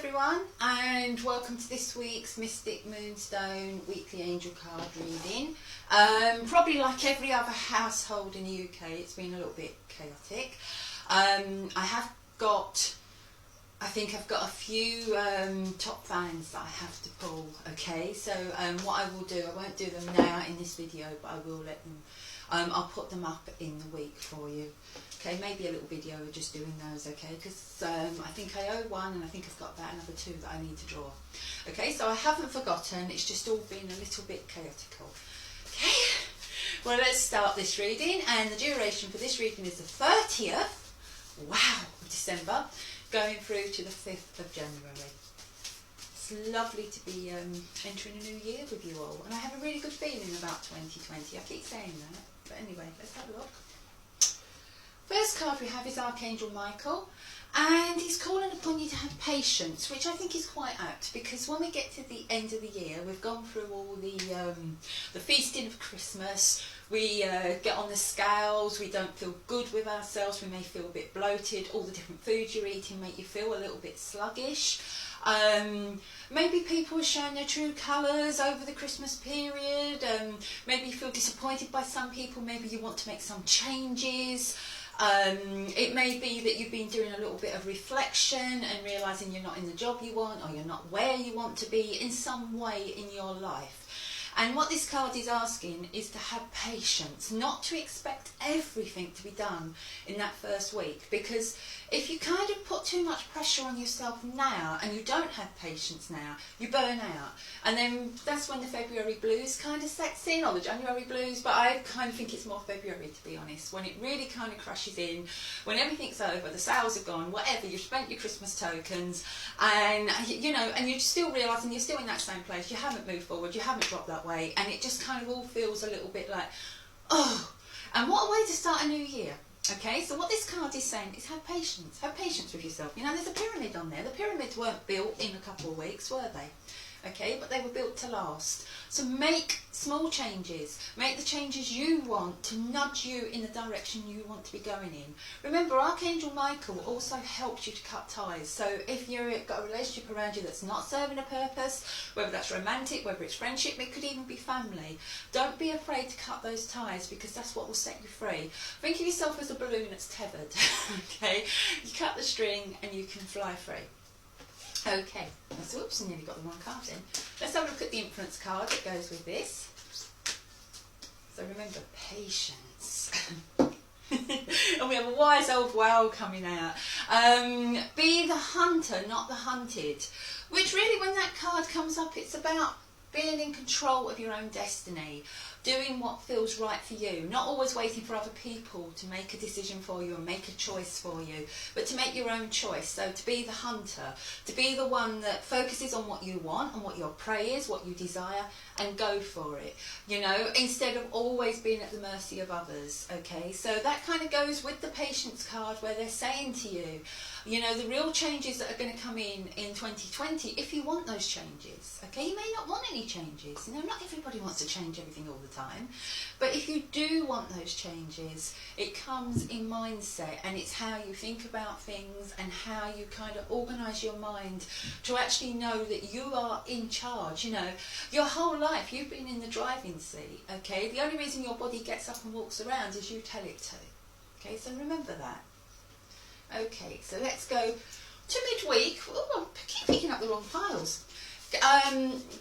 everyone, and welcome to this week's Mystic Moonstone Weekly Angel Card Reading. Probably like every other household in the UK, it's been a little bit chaotic. I think I've got a few top fans that I have to pull, okay? So what I will do, I won't do them now in this video, but I will let them, I'll put them up in the week for you. Okay, maybe a little video of just doing those, okay? Because I think I owe one, and I think I've got about another two that I need to draw. Okay, so I haven't forgotten, it's just all been a little bit chaotical. Okay, well, let's start this reading, and the duration for this reading is the 30th, wow, of December, going through to the 5th of January. It's lovely to be entering a new year with you all, and I have a really good feeling about 2020. I keep saying that, but anyway, let's have a look. First card we have is Archangel Michael, and he's calling upon you to have patience, which I think is quite apt, because when we get to the end of the year, we've gone through all the feasting of Christmas, we get on the scales, we don't feel good with ourselves, we may feel a bit bloated, all the different foods you're eating make you feel a little bit sluggish. Maybe people are showing their true colours over the Christmas period, maybe you feel disappointed by some people, maybe you want to make some changes. It may be that you've been doing a little bit of reflection and realising you're not in the job you want, or you're not where you want to be in some way in your life. And what this card is asking is to have patience, not to expect everything to be done in that first week, because if you kind of put too much pressure on yourself now and you don't have patience now, you burn out. And then that's when the February blues kind of sets in, or the January blues, but I kind of think it's more February, to be honest, when it really kind of crashes in, when everything's over, the sales are gone, whatever, you've spent your Christmas tokens, and you know, and you're still realising you're still in that same place, you haven't moved forward, you haven't dropped that way, and it just kind of all feels a little bit like, oh, and what a way to start a new year. Okay, so what this card is saying is have patience with yourself. You know, there's a pyramid on there. The pyramids weren't built in a couple of weeks, were they? Okay, but they were built to last. So make small changes. Make the changes you want to nudge you in the direction you want to be going in. Remember, Archangel Michael also helps you to cut ties. So if you've got a relationship around you that's not serving a purpose, whether that's romantic, whether it's friendship, it could even be family, don't be afraid to cut those ties, because that's what will set you free. Think of yourself as a balloon that's tethered. Okay, you cut the string and you can fly free. Okay, so whoops, I nearly got the wrong card in. Let's have a look at the influence card that goes with this. So remember, patience. And we have a wise old whale coming out. Be the hunter, not the hunted. Which really, when that card comes up, it's about being in control of your own destiny, doing what feels right for you, not always waiting for other people to make a decision for you and make a choice for you, but to make your own choice. So to be the hunter, to be the one that focuses on what you want and what your prey is, what you desire, and go for it, you know, instead of always being at the mercy of others. Okay, so that kind of goes with the patience card, where they're saying to you, you know, the real changes that are going to come in 2020, if you want those changes. Okay, you may not want any changes, you know, not everybody wants to change everything all the time, but if you do want those changes, it comes in mindset, and it's how you think about things and how you kind of organise your mind to actually know that you are in charge. You know, your whole life you've been in the driving seat. Okay, the only reason your body gets up and walks around is you tell it to. Okay, so remember that. Okay, so let's go to midweek. Oh, I keep picking up the wrong piles.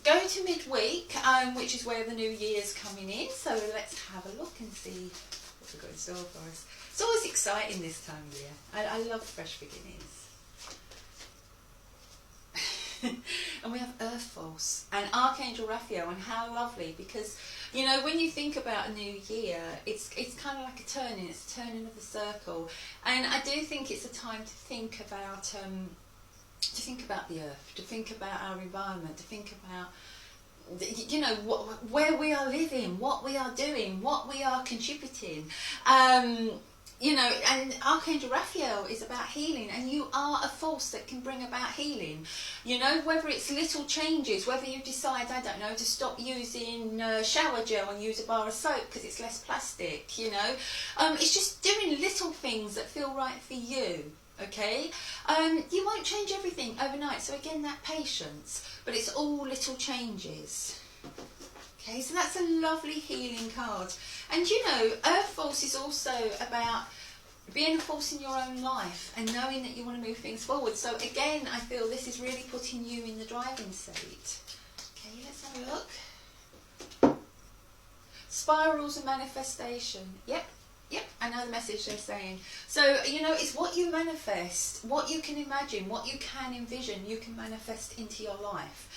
Go to midweek, which is where the new year's coming in. So let's have a look and see what we've got in store for us. It's always exciting this time of year. I love fresh beginnings. And we have Earth Force and Archangel Raphael, and how lovely, because you know, when you think about a new year, it's kind of like a turning, it's a turning of the circle, and I do think it's a time to think about the earth, to think about our environment, to think about, you know, where we are living, what we are doing, what we are contributing. You know, and Archangel Raphael is about healing, and you are a force that can bring about healing. You know, whether it's little changes, whether you decide, I don't know, to stop using shower gel and use a bar of soap because it's less plastic, you know. It's just doing little things that feel right for you. Okay, you won't change everything overnight, so again, that patience, but it's all little changes. Okay, so that's a lovely healing card. And you know, Earth Force is also about being a force in your own life and knowing that you want to move things forward. So again, I feel this is really putting you in the driving seat. Okay, let's have a look. Spirals of manifestation. Yep, I know the message they're saying. So, you know, it's what you manifest, what you can imagine, what you can envision, you can manifest into your life.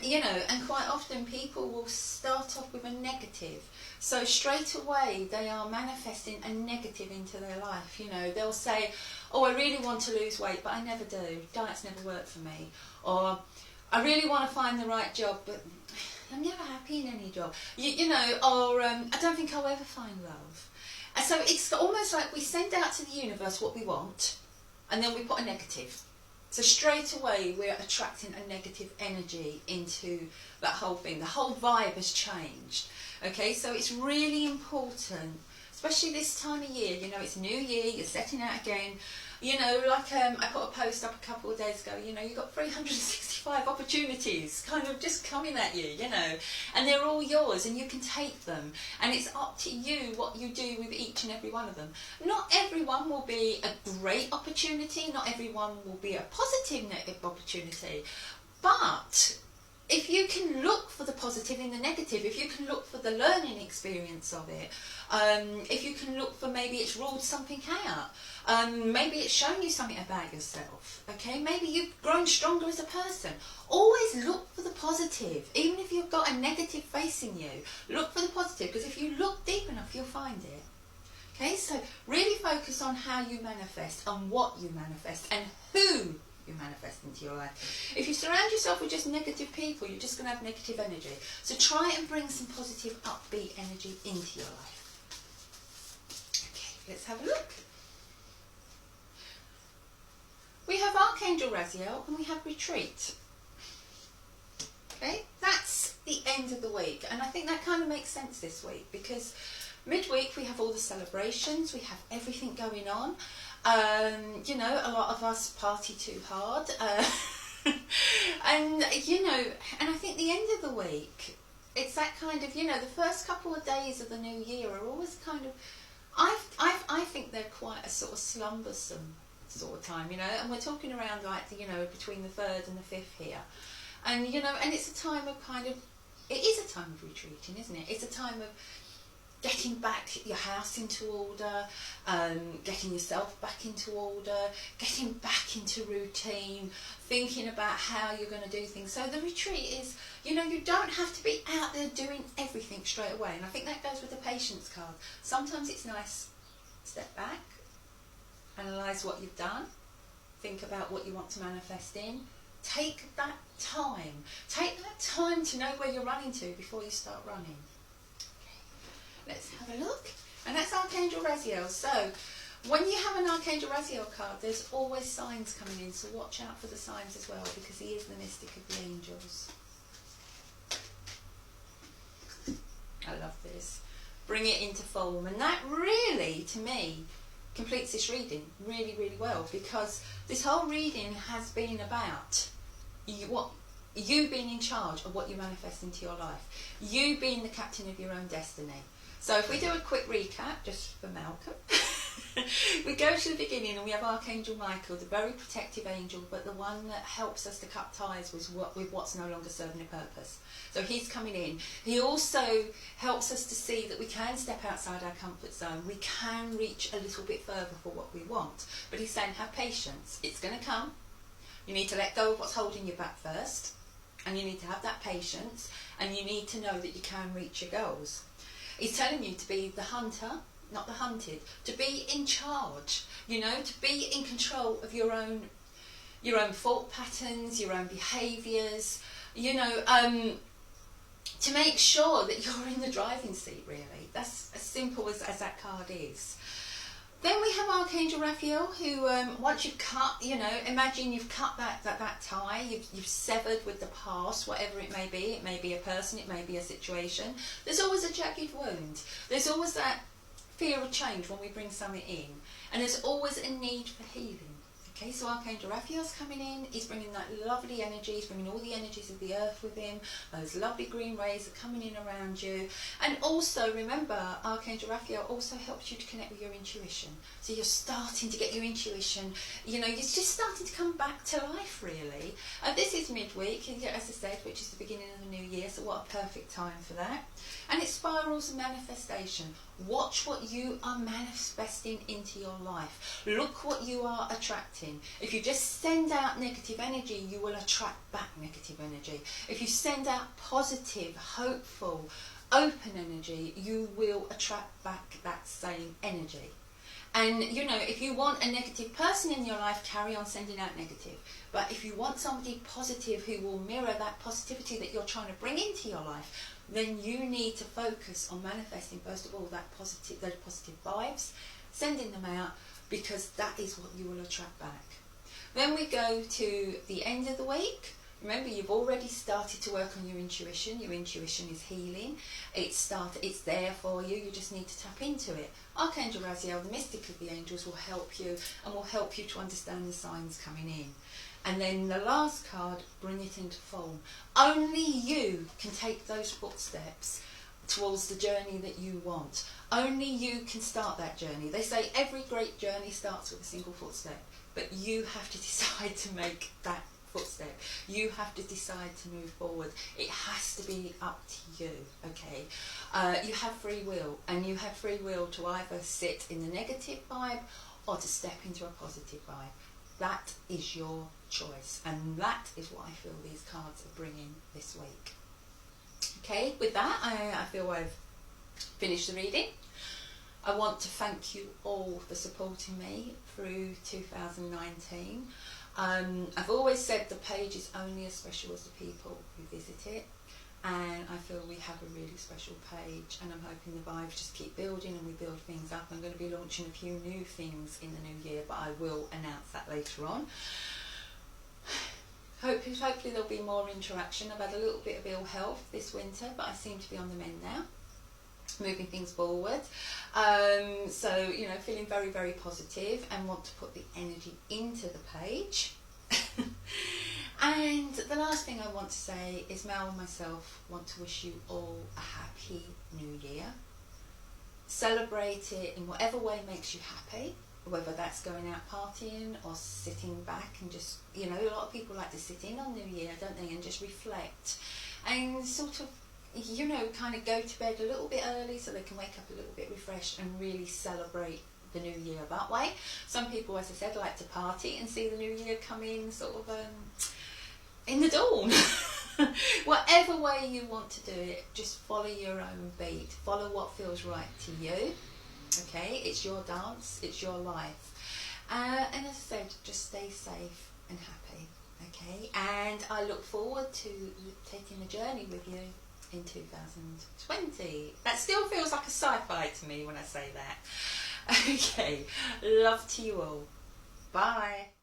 You know, and quite often people will start off with a negative. So straight away they are manifesting a negative into their life. You know, they'll say, oh, I really want to lose weight, but I never do. Diets never work for me. Or I really want to find the right job, but I'm never happy in any job. You know, or I don't think I'll ever find love. And so it's almost like we send out to the universe what we want, and then we put a negative. So straight away we're attracting a negative energy into that whole thing. The whole vibe has changed. Okay, so it's really important, especially this time of year. You know, it's New Year, you're setting out again. You know, like I put a post up a couple of days ago, you know, you've got 365 opportunities kind of just coming at you, you know, and they're all yours and you can take them. And it's up to you what you do with each and every one of them. Not everyone will be a great opportunity, not everyone will be a positive negative opportunity, but if you can look for the positive in the negative, if you can look for the learning experience of it, if you can look for maybe it's ruled something out, maybe it's shown you something about yourself, okay, maybe you've grown stronger as a person. Always look for the positive, even if you've got a negative facing you, look for the positive, because if you look deep enough you'll find it. Okay, so really focus on how you manifest, on what you manifest, and who you manifest into your life. If you surround yourself with just negative people, you're just going to have negative energy. So try and bring some positive, upbeat energy into your life. Okay, let's have a look. We have Archangel Raziel and we have Retreat. Okay, that's the end of the week, and I think that kind of makes sense this week because midweek we have all the celebrations, we have everything going on. You know, a lot of us party too hard, and you know, and I think the end of the week, it's that kind of, you know, the first couple of days of the new year are always kind of, I think they're quite a sort of slumbersome sort of time, you know, and we're talking around like, you know, between the 3rd and the 5th here, and you know, and it's a time of kind of, it is a time of retreating, isn't it? It's a time of getting back your house into order, getting yourself back into order, getting back into routine, thinking about how you're going to do things. So the retreat is, you know, you don't have to be out there doing everything straight away. And I think that goes with the patience card. Sometimes it's nice, step back, analyse what you've done, think about what you want to manifest in. Take that time. Take that time to know where you're running to before you start running. Let's have a look. And that's Archangel Raziel. So when you have an Archangel Raziel card, there's always signs coming in, so watch out for the signs as well, because he is the mystic of the angels. I love this. Bring it into form. And that really, to me, completes this reading really, really well, because this whole reading has been about you being in charge of what you manifest into your life. You being the captain of your own destiny. So if we do a quick recap, just for Malcolm, we go to the beginning and we have Archangel Michael, the very protective angel, but the one that helps us to cut ties with what's no longer serving a purpose. So he's coming in. He also helps us to see that we can step outside our comfort zone. We can reach a little bit further for what we want. But he's saying, have patience. It's going to come. You need to let go of what's holding you back first. And you need to have that patience. And you need to know that you can reach your goals. He's telling you to be the hunter, not the hunted. To be in charge, you know, to be in control of your own thought patterns, your own behaviours, you know, to make sure that you're in the driving seat, really. That's as simple as that card is. Then we have Archangel Raphael, who once you've cut, you know, imagine you've cut that tie, you've severed with the past, whatever it may be a person, it may be a situation. There's always a jagged wound. There's always that fear of change when we bring something in, and there's always a need for healing. Okay, so Archangel Raphael's coming in, he's bringing that lovely energy, he's bringing all the energies of the earth with him, those lovely green rays are coming in around you. And also remember, Archangel Raphael also helps you to connect with your intuition. So you're starting to get your intuition, you know, it's just starting to come back to life really. This is midweek, as I said, which is the beginning of the new year, so what a perfect time for that. And it spirals of manifestation. Watch what you are manifesting into your life. Look what you are attracting. If you just send out negative energy, you will attract back negative energy. If you send out positive, hopeful, open energy, you will attract back that same energy. And you know, if you want a negative person in your life, carry on sending out negative. But if you want somebody positive who will mirror that positivity that you're trying to bring into your life, then you need to focus on manifesting first of all those positive vibes, sending them out, because that is what you will attract back. Then we go to the end of the week. Remember, you've already started to work on your intuition. Your intuition is healing. It's there for you. You just need to tap into it. Archangel Raziel, the mystic of the angels, will help you and will help you to understand the signs coming in. And then the last card, bring it into form. Only you can take those footsteps towards the journey that you want. Only you can start that journey. They say every great journey starts with a single footstep, but you have to decide to make that footstep. You have to decide to move forward. It has to be up to you, okay? You have free will, and you have free will to either sit in the negative vibe or to step into a positive vibe. That is your choice, and that is what I feel these cards are bringing this week. Okay, with that, I feel I've finished the reading. I want to thank you all for supporting me through 2019. I've always said the page is only as special as the people who visit it, and I feel we have a really special page, and I'm hoping the vibes just keep building and we build things up. I'm going to be launching a few new things in the new year, but I will announce that later on. Hopefully there'll be more interaction. I've had a little bit of ill health this winter, but I seem to be on the mend now, moving things forward. So, you know, feeling very, very positive and want to put the energy into the page. And the last thing I want to say is Mel and myself want to wish you all a happy new year. Celebrate it in whatever way makes you happy, whether that's going out partying or sitting back and just, you know, a lot of people like to sit in on New Year, don't they, and just reflect and sort of, you know, kind of go to bed a little bit early so they can wake up a little bit refreshed and really celebrate the new year that way. Some people, as I said, like to party and see the new year come in sort of in the dawn. Whatever way you want to do it, just follow your own beat, follow what feels right to you. Okay, it's your dance, it's your life, and as I said, just stay safe and happy. Okay, and I look forward to taking the journey with you in 2020. That still feels like a sci-fi to me when I say that. Okay, love to you all. Bye.